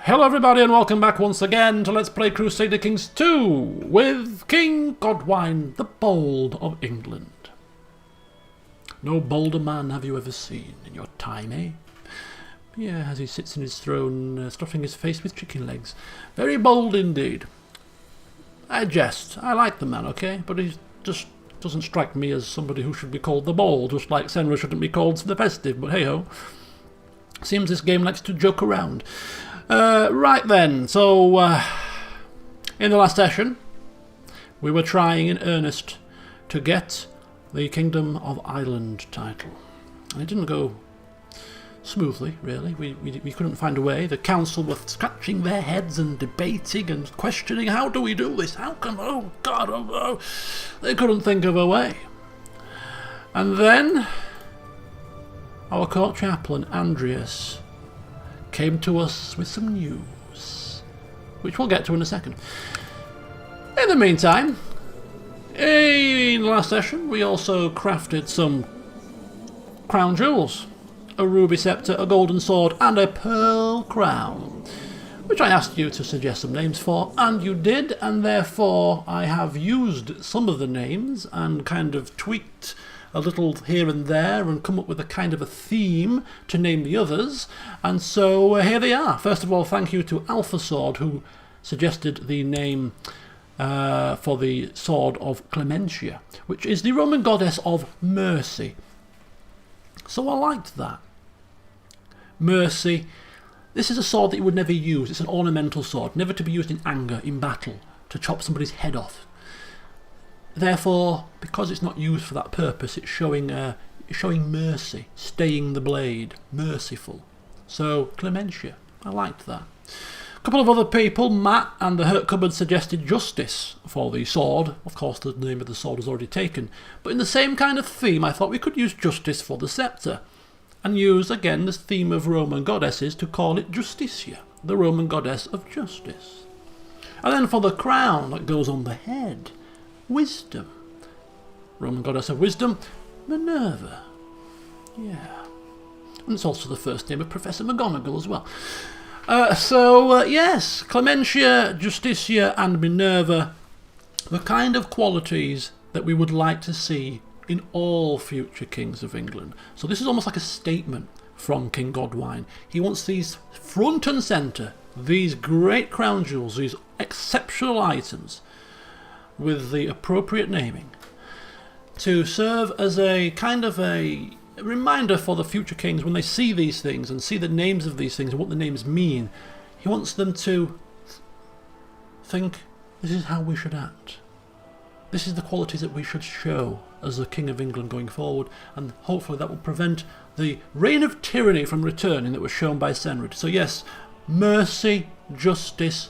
Hello everybody and welcome back once again to Let's Play Crusader Kings 2 with King Godwine the Bold of England. No bolder man have you ever seen in your time, eh? Yeah, as he sits in his throne, stuffing his face with chicken legs. Very bold indeed. I jest. I like the man, okay? But he just doesn't strike me as somebody who should be called the Bold, just like Senra shouldn't be called the Festive, but hey-ho. Seems this game likes to joke around. Right then, so in the last session we were trying in earnest to get the Kingdom of Ireland title, and it didn't go smoothly, really. We couldn't find a way. The council were scratching their heads and debating and questioning, how do we do this? How can, oh God, oh no. They couldn't think of a way. And then our court chaplain Andreas came to us with some news, which we'll get to in a second. In the meantime, in the last session we also crafted some crown jewels. A ruby scepter, a golden sword and a pearl crown, which I asked you to suggest some names for, and you did, and therefore I have used some of the names and kind of tweaked a little here and there and come up with a kind of a theme to name the others, and so here they are. First of all, thank you to Alpha Sword, who suggested the name for the sword of Clementia, which is the Roman goddess of mercy. So I liked that. Mercy. This is a sword that you would never use. It's an ornamental sword, never to be used in anger, in battle, to chop somebody's head off. Therefore, because it's not used for that purpose, it's showing mercy, staying the blade, merciful. So, Clementia, I liked that. A couple of other people, Matt and the Hurt Cupboard, suggested Justice for the sword. Of course, the name of the sword was already taken. But in the same kind of theme, I thought we could use Justice for the scepter, and use again the theme of Roman goddesses to call it Justitia, the Roman goddess of justice. And then for the crown that goes on the head, Wisdom, Roman goddess of wisdom, Minerva. Yeah. And it's also the first name of Professor McGonagall as well. Yes, Clementia, Justitia and Minerva, the kind of qualities that we would like to see in all future kings of England. So this is almost like a statement from King Godwine. He wants these front and centre, these great crown jewels, these exceptional items, with the appropriate naming, to serve as a kind of a reminder for the future kings when they see these things and see the names of these things and what the names mean. He wants them to think, this is how we should act. This is the qualities that we should show as the King of England going forward, and hopefully that will prevent the reign of tyranny from returning that was shown by Senra. So yes, mercy, justice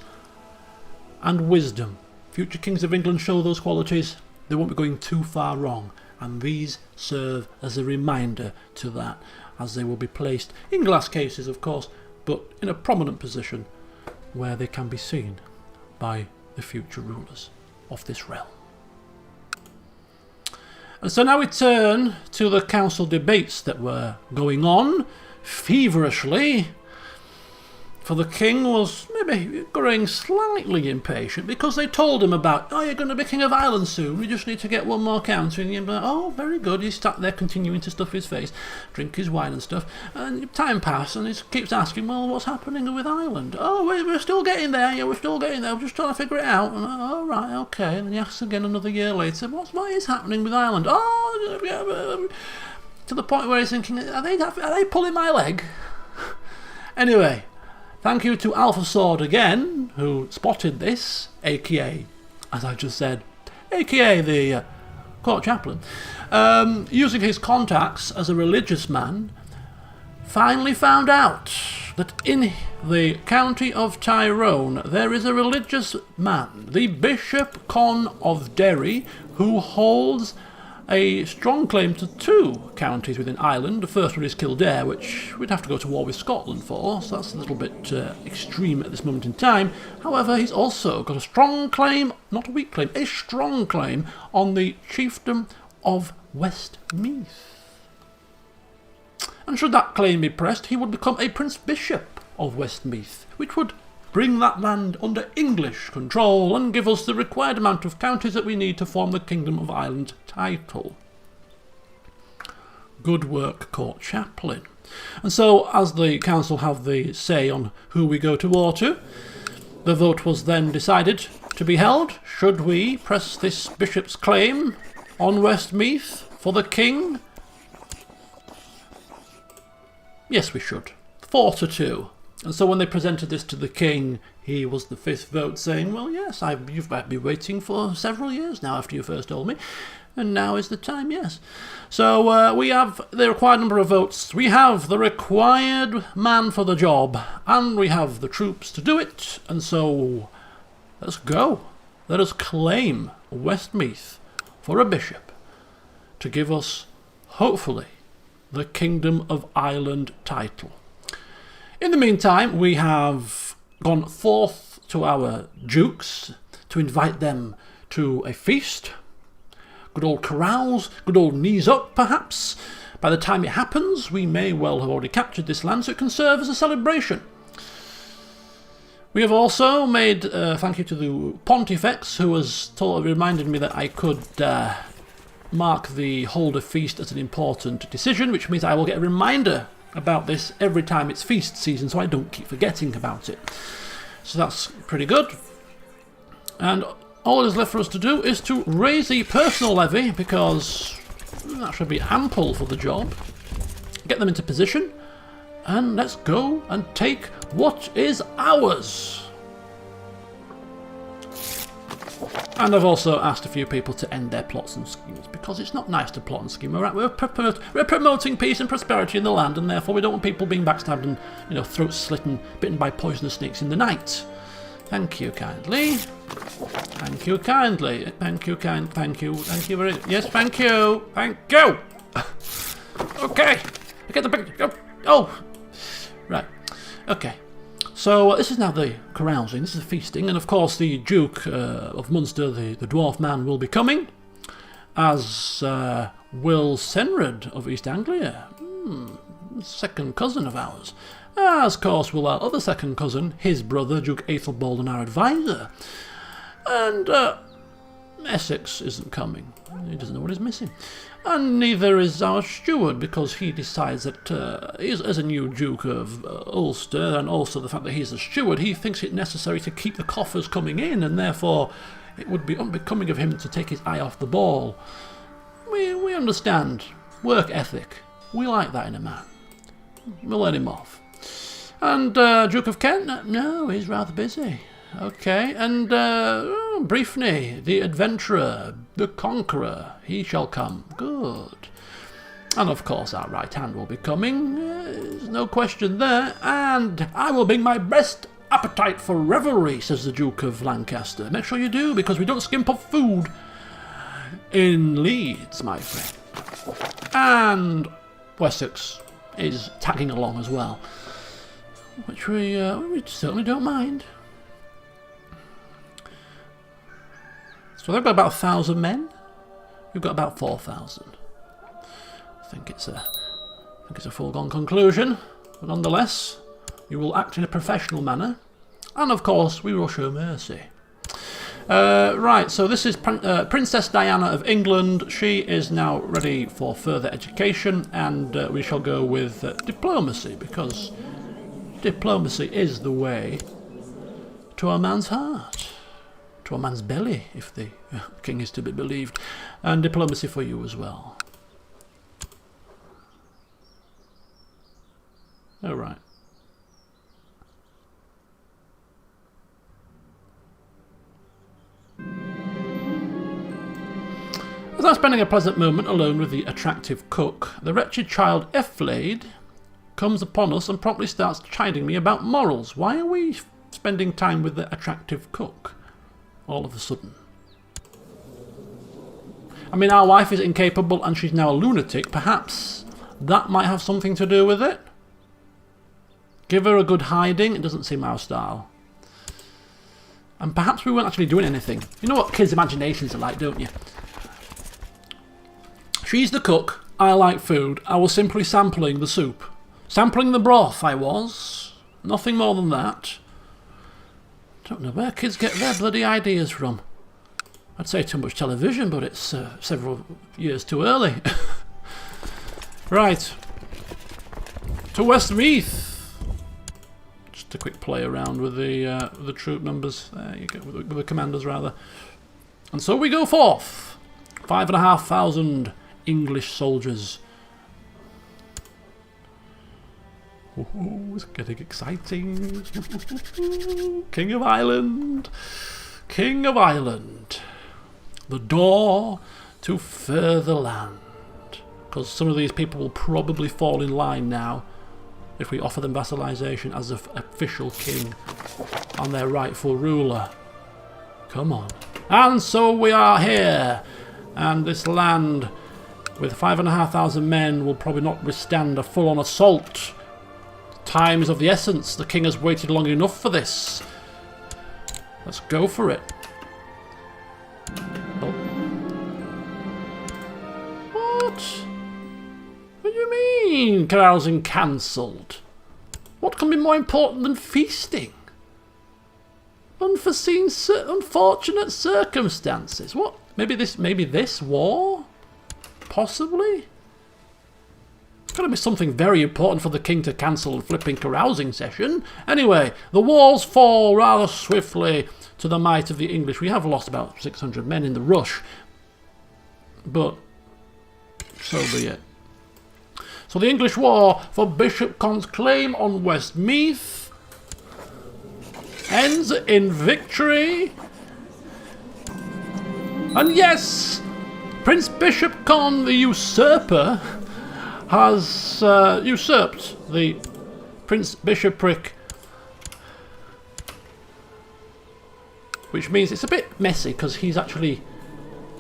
and wisdom. Future kings of England show those qualities, they won't be going too far wrong, and these serve as a reminder to that, as they will be placed in glass cases of course, but in a prominent position where they can be seen by the future rulers of this realm. And so now we turn to the council debates that were going on feverishly, for the king was maybe growing slightly impatient because they told him about, oh, you're going to be King of Ireland soon, we just need to get one more county. And he'd be like, oh, very good. He sat there continuing to stuff his face, drink his wine and stuff, and time passed and he keeps asking, well, what's happening with Ireland? Oh, we're still getting there, yeah, we're still getting there, we're just trying to figure it out. And, oh, right, okay. And then he asks again another year later, what is happening with Ireland? Oh, to the point where he's thinking, are they pulling my leg? Anyway, thank you to Alpha Sword again, who spotted this, aka, as I just said, aka the court chaplain, using his contacts as a religious man, finally found out that in the county of Tyrone there is a religious man, the Bishop Con of Derry, who holds a strong claim to two counties within Ireland. The first one is Kildare, which we'd have to go to war with Scotland for, so that's a little bit extreme at this moment in time. However, he's also got a strong claim, not a weak claim, a strong claim on the chiefdom of Westmeath. And should that claim be pressed, he would become a Prince Bishop of Westmeath, which would bring that land under English control and give us the required amount of counties that we need to form the Kingdom of Ireland title. Good work, Court Chaplain. And so, as the council have the say on who we go to war to, the vote was then decided to be held. Should we press this bishop's claim on Westmeath for the king? Yes, we should. 4-2. And so when they presented this to the king, he was the fifth vote, saying, well, yes, you've been waiting for several years now after you first told me, and now is the time, yes. So we have the required number of votes, we have the required man for the job, and we have the troops to do it, and so let's go. Let us claim Westmeath for a bishop to give us, hopefully, the Kingdom of Ireland title. In the meantime, we have gone forth to our dukes to invite them to a feast. Good old carouse, good old knees up, perhaps. By the time it happens, we may well have already captured this land, so it can serve as a celebration. We have also made thank you to the Pontifex, who has reminded me that I could mark the hold a feast as an important decision, which means I will get a reminder about this every time it's feast season, so I don't keep forgetting about it. So that's pretty good. And all that is left for us to do is to raise the personal levy, because that should be ample for the job. Get them into position, and let's go and take what is ours. And I've also asked a few people to end their plots and schemes, because it's not nice to plot and scheme. We're promoting peace and prosperity in the land, and therefore we don't want people being backstabbed and, throats slit and bitten by poisonous snakes in the night. Thank you kindly. Thank you kindly. Thank you thank you very yes, thank you. Thank you. Okay. I get the picture. Oh. Right. Okay. So this is now the carousing, this is the feasting, and of course the Duke of Munster, the dwarf man, will be coming, as will Senred of East Anglia, second cousin of ours, as of course will our other second cousin, his brother, Duke Aethelbald, and our advisor, and Essex isn't coming, he doesn't know what he's missing. And neither is our steward, because he decides that as a new Duke of Ulster, and also the fact that he's a steward, he thinks it necessary to keep the coffers coming in, and therefore it would be unbecoming of him to take his eye off the ball. We understand work ethic. We like that in a man. We'll let him off. And Duke of Kent? No, he's rather busy. Okay, and Briefney, the adventurer, the conqueror, he shall come. Good. And of course our right hand will be coming, there's no question there, and I will bring my best appetite for revelry, says the Duke of Lancaster. Make sure you do, because we don't skimp off food in Leeds, my friend. And Wessex is tagging along as well, which we certainly don't mind. So they've got about 1,000 men. We've got about 4,000. I think it's a foregone conclusion, but nonetheless, we will act in a professional manner, and of course, we will show mercy. Right, so this is Princess Diana of England. She is now ready for further education, and we shall go with diplomacy, because diplomacy is the way to a man's heart. To a man's belly, if the king is to be believed, and diplomacy for you as well. All right. As I'm spending a pleasant moment alone with the attractive cook, the wretched child Efflade comes upon us and promptly starts chiding me about morals. Why are we spending time with the attractive cook all of a sudden? I mean, our wife is incapable and she's now a lunatic. Perhaps that might have something to do with it. Give her a good hiding. It doesn't seem our style. And perhaps we weren't actually doing anything. You know what kids' imaginations are like, don't you? She's the cook. I like food. I was simply sampling the soup. Sampling the broth, I was. Nothing more than that. Don't know where kids get their bloody ideas from. I'd say too much television, but it's several years too early. Right. To Westmeath. Just a quick play around with the troop numbers. There you go, with the commanders rather. And so we go forth. 5,500 English soldiers. Ooh, it's getting exciting. King of Ireland. King of Ireland. The door to further land. Because some of these people will probably fall in line now if we offer them vassalization as an official king and their rightful ruler. Come on. And so we are here. And this land with 5,500 men will probably not withstand a full-on assault. Time is of the essence. The king has waited long enough for this. Let's go for it. Oh. What? What do you mean, carousing cancelled? What can be more important than feasting? Unforeseen, unfortunate circumstances. What? Maybe this war? Possibly? It's got to be something very important for the king to cancel a flipping carousing session. Anyway, the walls fall rather swiftly to the might of the English. We have lost about 600 men in the rush, but so be it. So the English war for Bishop Con's claim on Westmeath ends in victory. And yes, Prince Bishop Con, the usurper, has usurped the Prince Bishopric, which means it's a bit messy because he's actually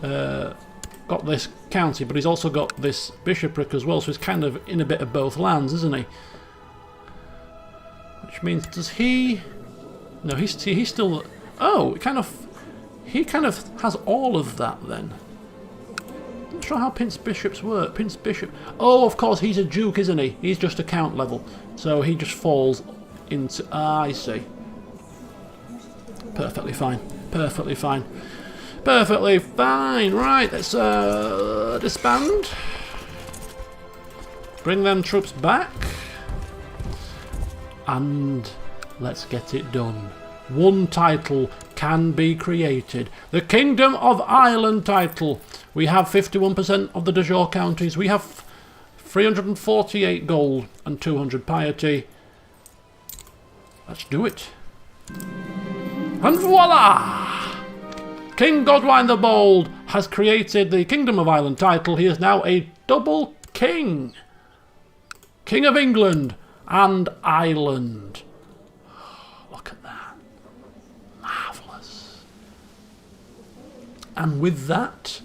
got this county, but he's also got this bishopric as well, so he's kind of in a bit of both lands, isn't he? Which means, does he? No, he's still. Oh, he kind of has all of that then. I'm not sure how Prince Bishops work. Prince Bishop. Oh, of course, he's a duke, isn't he? He's just account level, so he just falls into. Ah, I see. Perfectly fine. Perfectly fine. Perfectly fine. Right, let's disband. Bring them troops back, and let's get it done. One title can be created. The Kingdom of Ireland title. We have 51% of the de jure counties. We have 348 gold and 200 piety. Let's do it. And voila! King Godwine the Bold has created the Kingdom of Ireland title. He is now a double king. King of England and Ireland. Look at that. Marvellous. And with that,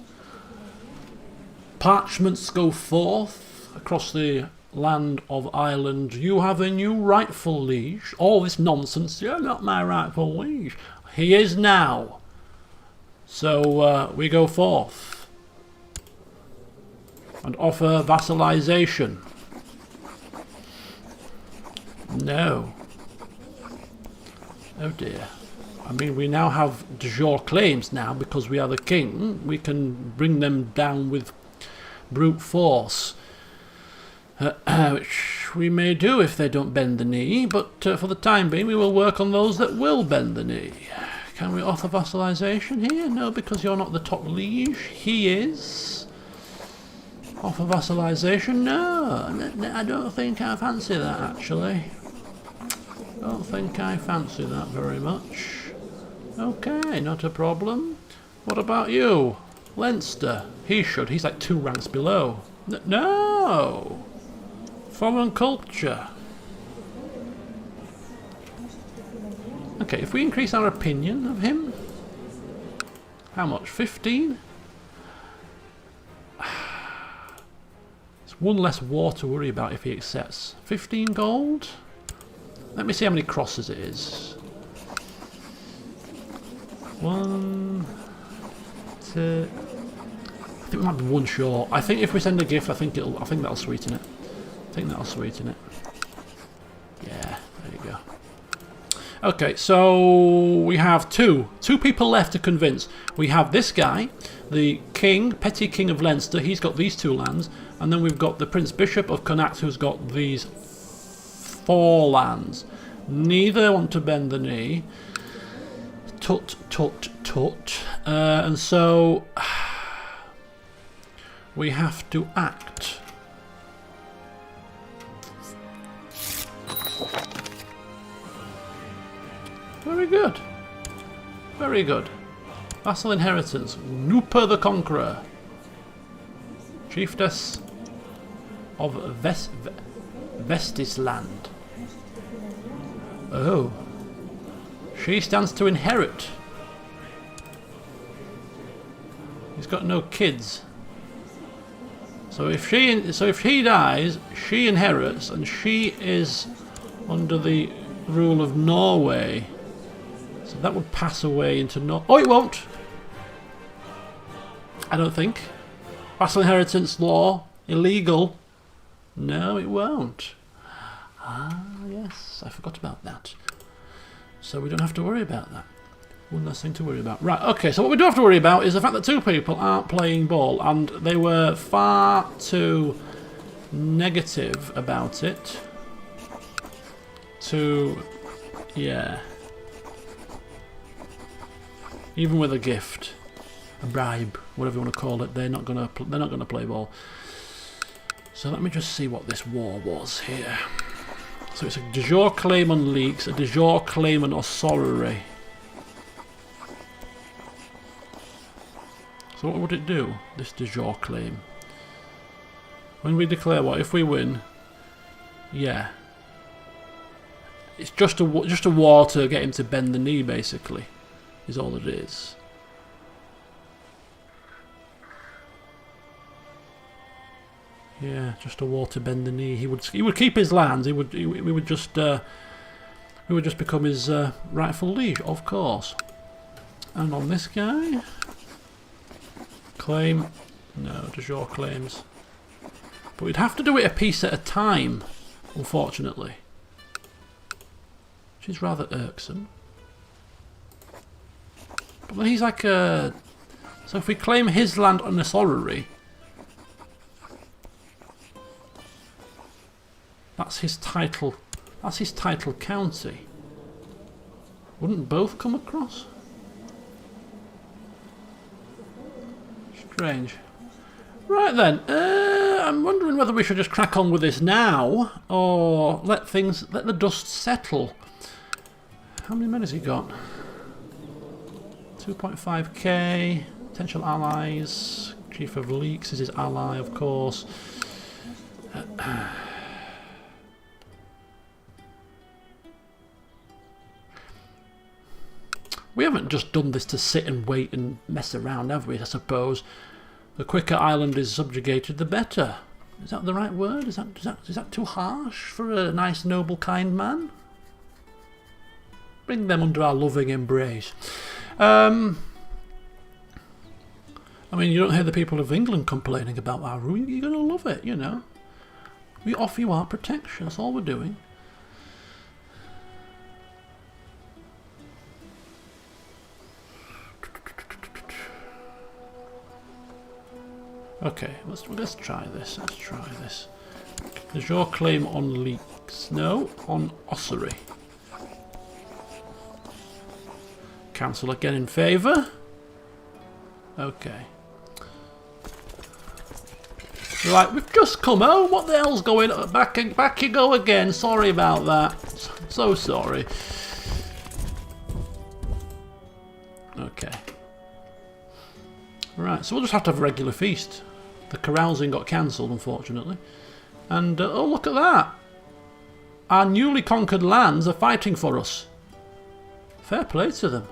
parchments go forth across the land of Ireland. You have a new rightful liege. All this nonsense, you're not my rightful liege. He is now. So we go forth and offer vassalization. No. Oh dear. I mean, we now have de jure claims now because we are the king. We can bring them down with brute force, which we may do if they don't bend the knee, but for the time being we will work on those that will bend the knee. Can we offer vassalization here? No, because you're not the top liege. He is. Offer vassalization? No, I don't think I fancy that actually. Don't think I fancy that very much. Okay, not a problem. What about you? Leinster. He should. He's like 2 ranks below. No! Foreign culture. Okay, if we increase our opinion of him, how much? 15? It's 1 less war to worry about if he accepts. 15 gold? Let me see how many crosses it is. 1, 2. I think we might be 1 short. I think if we send a gift, I think that'll sweeten it. I think that'll sweeten it. Yeah, there you go. Okay, so we have two people left to convince. We have this guy, the king, petty king of Leinster. He's got these 2 lands, and then we've got the Prince Bishop of Connacht, who's got these 4 lands. Neither want to bend the knee. Tut, tut, tut. And so we have to act. Very good. Very good. Vassal inheritance. Nupa the Conqueror. Chiefess of Vestisland. Oh. She stands to inherit. He's got no kids. So if he dies, she inherits, and she is under the rule of Norway. So that would pass away into Oh, it won't! I don't think. Vassal inheritance law. Illegal. No, it won't. Ah, yes. I forgot about that. So we don't have to worry about that. One less thing to worry about. Right, okay, so what we do have to worry about is the fact that 2 people aren't playing ball, and they were far too negative about it. Yeah. Even with a gift, a bribe, whatever you want to call it, they're not gonna play ball. So let me just see what this war was here. So it's a de jure claim on leaks, a de jure claim on ossuary. So what would it do, this de jure claim? When we declare what? If we win, yeah. It's just a war to get him to bend the knee, basically, is all it is. Yeah, just a war to bend the knee. He would keep his lands. We would just become his rightful liege, of course. And on this guy, claim, no, de jure claims. But we'd have to do it a piece at a time, unfortunately. Which is rather irksome. But then he's like a... So if we claim his land on this orrery, that's his title county. Wouldn't both come across? Strange. Right then, I'm wondering whether we should just crack on with this now, or let the dust settle. How many men has he got? 2.5k, potential allies, Chief of Leaks is his ally, of course. We haven't just done this to sit and wait and mess around, have we, I suppose? The quicker Ireland is subjugated, the better. Is that the right word? Is that too harsh for a nice, noble, kind man? Bring them under our loving embrace. I mean, you don't hear the people of England complaining about our rule. You're going to love it, you know. We offer you our protection. That's all we're doing. Okay, let's try this. Let's try this. Does your claim on leaks? No, on ossuary. Council again in favour. Okay. You're like, we've just come home. What the hell's going on? Back you go again. Sorry about that. So sorry. Okay. Right, so we'll just have to have a regular feast. The carousing got cancelled, unfortunately. And, oh, look at that. Our newly conquered lands are fighting for us. Fair play to them.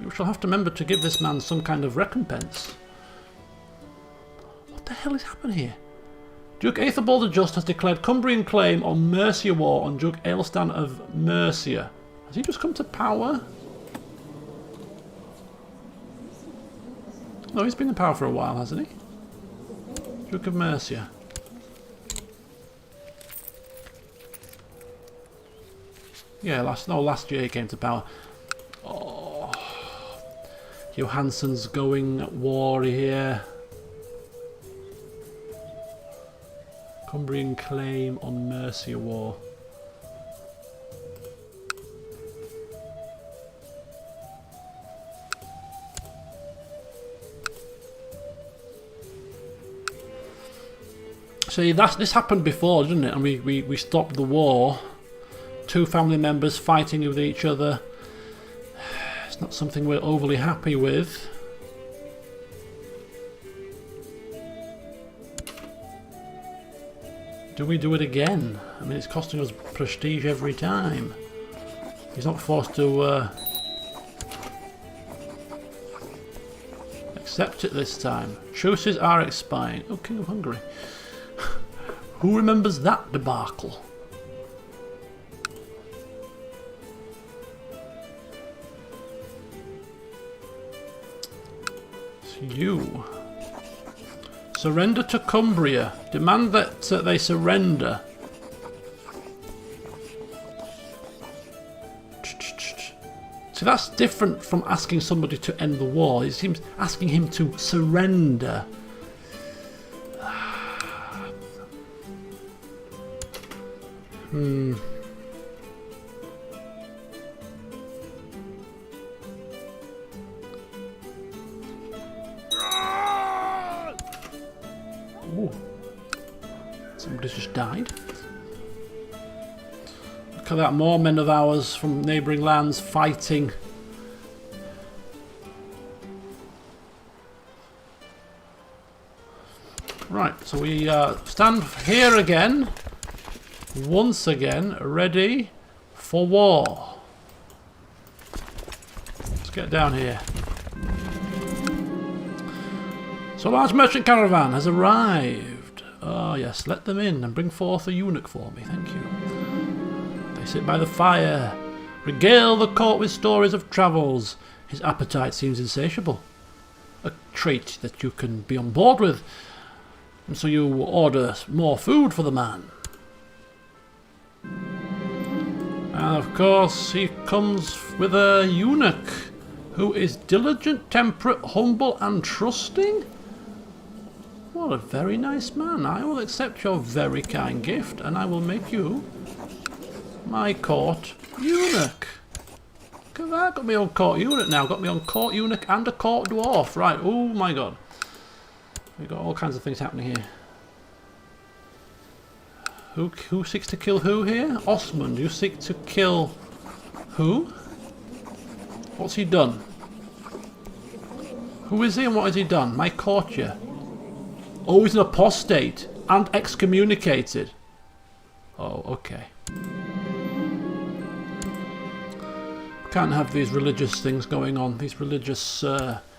We shall have to remember to give this man some kind of recompense. What the hell is happening here? Duke Aethelbald the Just has declared Cumbrian claim on Mercia War on Duke Aelstan of Mercia. Has he just come to power? No, he's been in power for a while, hasn't he? Duke of Mercia. Yeah, last year he came to power. Oh, Johansson's going at war here. Cumbrian claim on Mercia War. See, this happened before, didn't it? And we stopped the war. 2 family members fighting with each other. It's not something we're overly happy with. Do we do it again? I mean, it's costing us prestige every time. He's not forced to accept it this time. Truces are expiring. Oh, King of Hungary. Who remembers that debacle? It's you. Surrender to Cumbria. Demand that they surrender. See, that's different from asking somebody to end the war. It seems asking him to surrender. Ooh. Somebody's just died. Look at that, more men of ours from neighbouring lands fighting. Right, so we stand here again. Once again, ready for war. Let's get down here. So a large merchant caravan has arrived. Oh yes, let them in and bring forth a eunuch for me, thank you. They sit by the fire, regale the court with stories of travels. His appetite seems insatiable. A trait that you can be on board with. And so you order more food for the man. And of course he comes with a eunuch who is diligent, temperate, humble and trusting. What a very nice man. I will accept your very kind gift and I will make you my court eunuch. Look at that, got me on court eunuch now. Got me on court eunuch and a court dwarf. Right, oh my god. We've got all kinds of things happening here. Who seeks to kill who here? Osmond, you seek to kill who? What's he done? Who is he and what has he done? My courtier. Oh, he's an apostate and excommunicated. Oh, okay. Can't have these religious things going on. These religious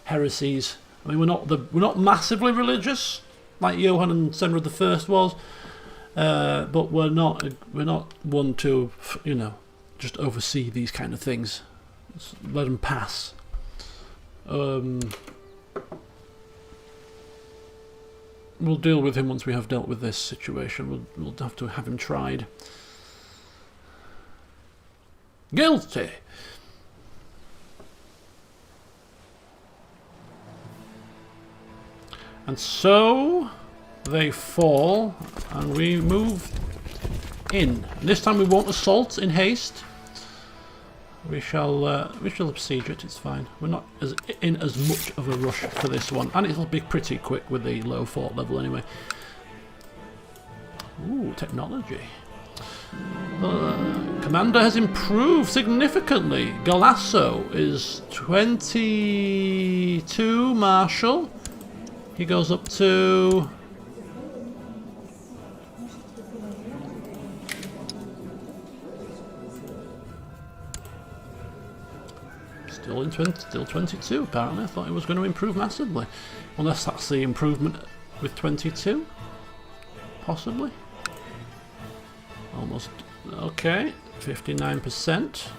heresies. I mean, we're not massively religious like Johann and Senrad I was. But we're not one to, you know, just oversee these kind of things. Just let them pass. We'll deal with him once we have dealt with this situation. We'll have to have him tried. Guilty. And so they fall, and we move in. And this time we won't assault in haste. We shall besiege it. It's fine. We're not in as much of a rush for this one, and it'll be pretty quick with the low fort level anyway. Ooh, technology. Commander has improved significantly. Galasso is 22 marshal. He goes up to still 22 apparently. I thought it was going to improve massively. Unless that's the improvement with 22. Possibly. Almost. Okay. 59%.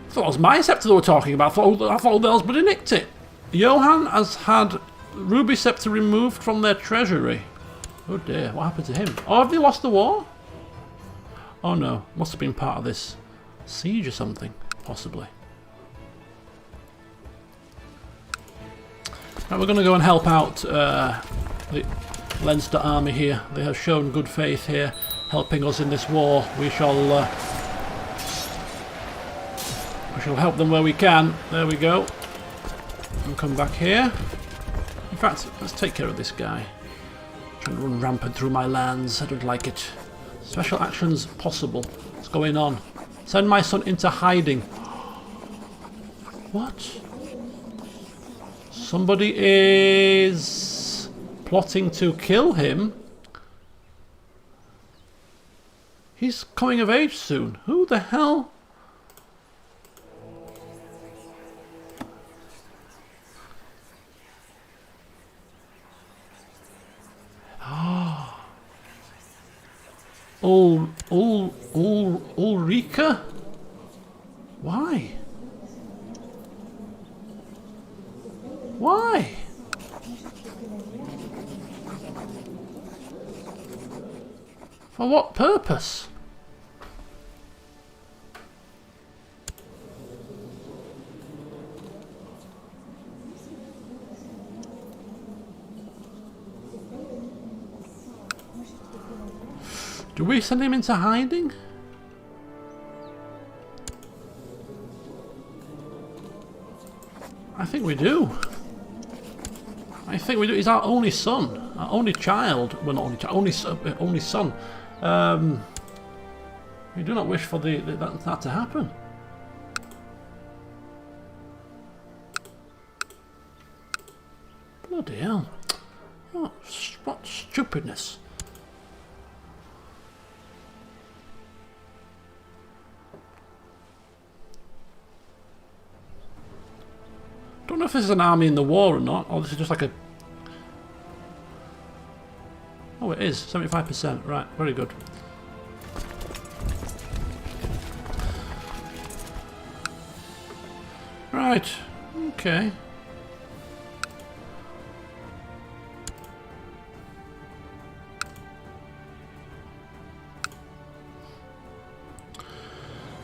I thought it was my sceptre they were talking about. I thought Elsbody nicked it. Johann has had Ruby Sceptre removed from their treasury. Oh dear, what happened to him? Oh, have they lost the war? Oh no, must have been part of this siege or something, possibly. Right, we're going to go and help out the Leinster army here. They have shown good faith here, helping us in this war. We shall help them where we can. There we go. And come back here. In fact, let's take care of this guy. Trying to run rampant through my lands. I don't like it. Special actions possible. What's going on? Send my son into hiding. What? Somebody is plotting to kill him. He's coming of age soon. Who the hell? Ulrika? Why? Why? For what purpose? Do we send him into hiding? I think we do. I think we do. He's our only son, our only child. Well, not only child, only son. We do not wish for that to happen. Bloody hell! What stupidness! Don't know if this is an army in the war or not, or this is just like a... Oh, it is 75%. Right, very good. Right, okay.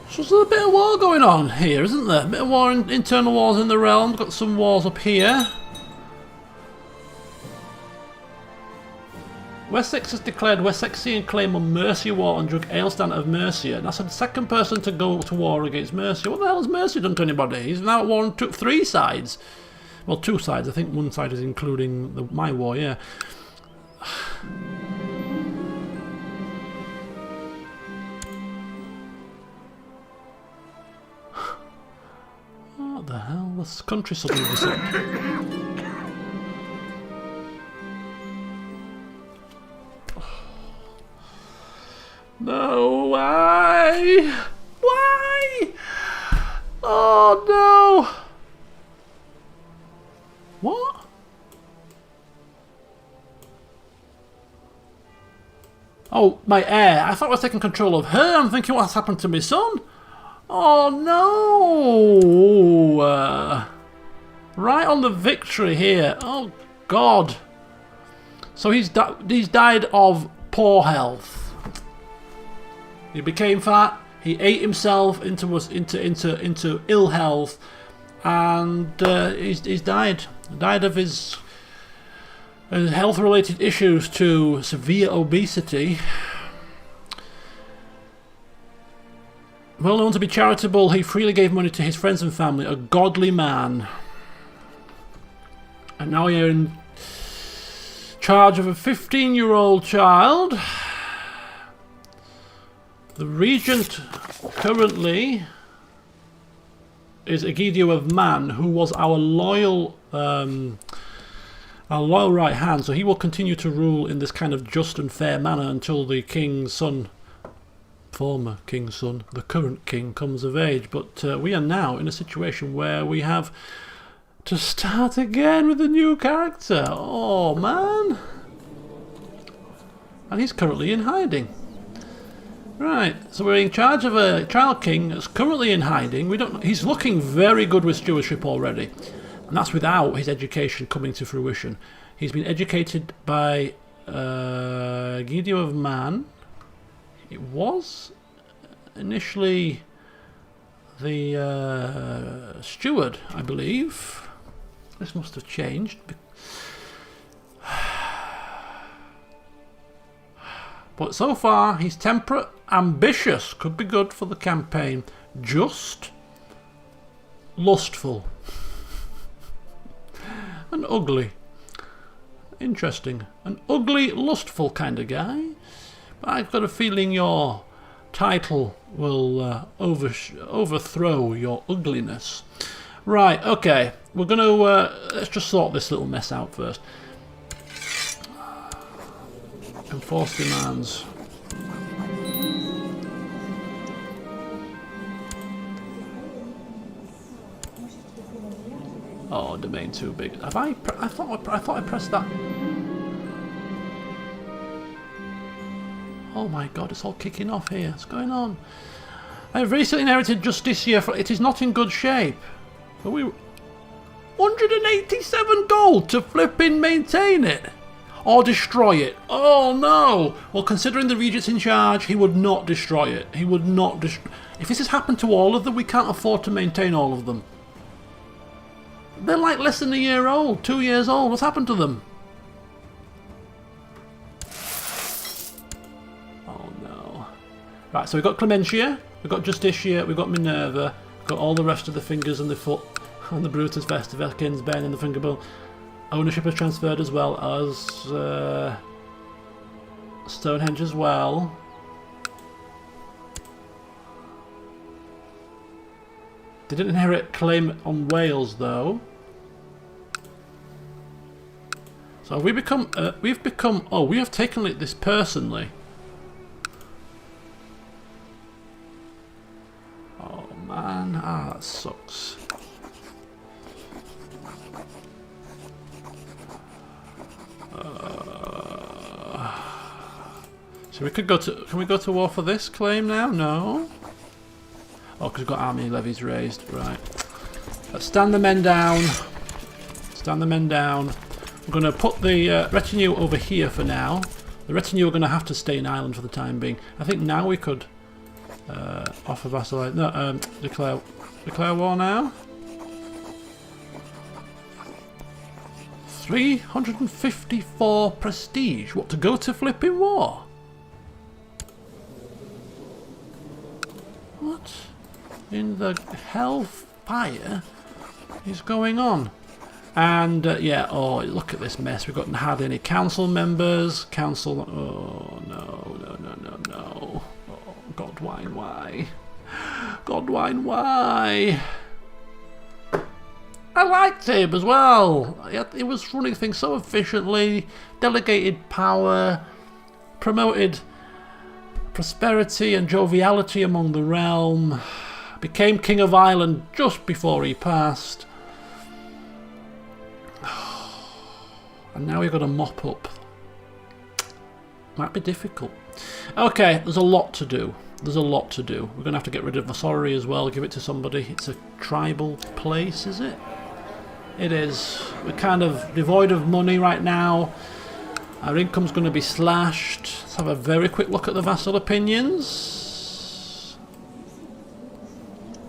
So there's a bit of war going on here, isn't there? A bit of war, internal wars in the realm. Got some wars up here. Wessex has declared Wessexian claim on Mercia war on Drug Ailstan of Mercia. That's the second person to go to war against Mercia. What the hell has Mercia done to anybody? He's now at war on three sides. Well, two sides. I think one side is including my war, yeah. What the hell? This country suddenly decided. No, why? Why? Oh no! What? Oh, my heir. I thought I was taking control of her. I'm thinking, what's happened to my son? Oh no! Right on the victory here. Oh God! So he's died of poor health. He became fat. He ate himself into ill health, and he's died. Died of his health-related issues to severe obesity. Well known to be charitable, he freely gave money to his friends and family. A godly man. And now you're in charge of a 15-year-old child. The regent currently is Egidio of Man, who was our loyal right hand. So he will continue to rule in this kind of just and fair manner until the king's son, former king's son, the current king, comes of age. But we are now in a situation where we have to start again with a new character. Oh man! And he's currently in hiding. Right, so we're in charge of a child king that's currently in hiding. We don't. He's looking very good with stewardship already, and that's without his education coming to fruition. He's been educated by Gideon of Man. It was initially the steward, I believe. This must have changed. But so far, he's temperate, ambitious, could be good for the campaign. Just, lustful, and ugly. Interesting. An ugly, lustful kind of guy. But I've got a feeling your title will overthrow your ugliness. Right, okay. We're going to... let's just sort this little mess out first. Enforce demands. Oh, domain too big. Have I thought I pressed that. Oh my god, it's all kicking off here. What's going on? I have recently inherited Justicia. It is not in good shape. But we 187 gold to flipping maintain it. Or destroy it. Oh no! Well, considering the regent's in charge, he would not destroy it. He would not destroy. If this has happened to all of them, we can't afford to maintain all of them. They're like less than a year old, 2 years old. What's happened to them? Oh no. Right, so we've got Clementia, we've got Justicia, we've got Minerva, we've got all the rest of the fingers and the foot, and the Brutus, Vestivekins, Ben and the Fingerbone. Ownership has transferred as well as Stonehenge as well. They didn't inherit claim on Wales though. So have we become? We've become. Oh, we have taken this personally. Oh man, that sucks. So we could go to. Can we go to war for this claim now? No. Oh, because we've got army levies raised. Right. Let's stand the men down. Stand the men down. We're going to put the retinue over here for now. The retinue are going to have to stay in Ireland for the time being. I think now we could offer vassal. No, declare war now. 354 prestige. What, to go to flipping war? What in the hellfire is going on? And yeah, oh, look at this mess. We've got hardly any council members. Council. Oh no, no, no, no, no. Oh, Godwine, why? Godwine, why? I liked him as well. He was running things so efficiently, delegated power, promoted prosperity and joviality among the realm, became King of Ireland just before he passed. And now we've got to mop up. Might be difficult. Okay, there's a lot to do. There's a lot to do. We're going to have to get rid of Vasori as well, give it to somebody. It's a tribal place, is it? It is. We're kind of devoid of money right now. Our income's going to be slashed. Let's have a very quick look at the vassal opinions.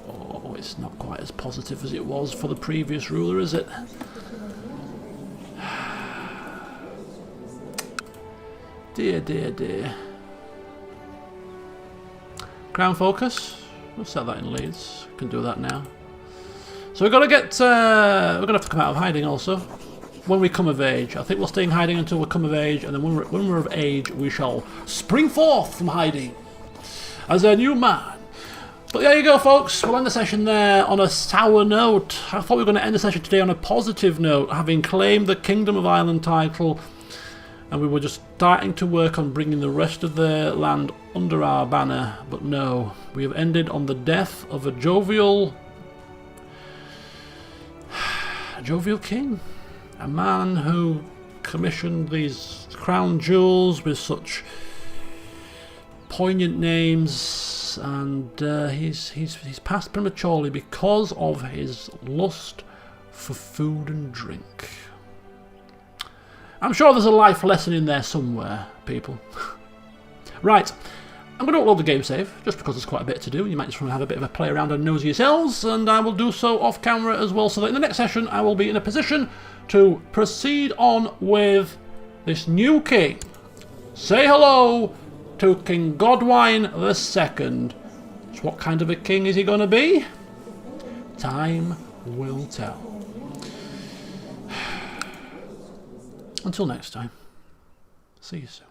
Oh, it's not quite as positive as it was for the previous ruler, is it? Dear, dear, dear. Crown focus. We'll set that in Leeds. Can do that now. So we've got to get. We're going to have to come out of hiding also. When we come of age. I think we'll stay in hiding until we come of age, and then when we're of age, we shall spring forth from hiding as a new man. But there you go, folks. We'll end the session there on a sour note. I thought we were going to end the session today on a positive note, having claimed the Kingdom of Ireland title, and we were just starting to work on bringing the rest of the land under our banner. But no, we have ended on the death of a jovial king. A man who commissioned these crown jewels with such poignant names, and he's passed prematurely because of his lust for food and drink. I'm sure there's a life lesson in there somewhere, people. Right, I'm going to upload the game save, just because there's quite a bit to do. You might just want to have a bit of a play around and nosy yourselves, and I will do so off camera as well, so that in the next session I will be in a position to proceed on with this new king. Say hello to King Godwine II. So what kind of a king is he going to be? Time will tell. Until next time, see you soon.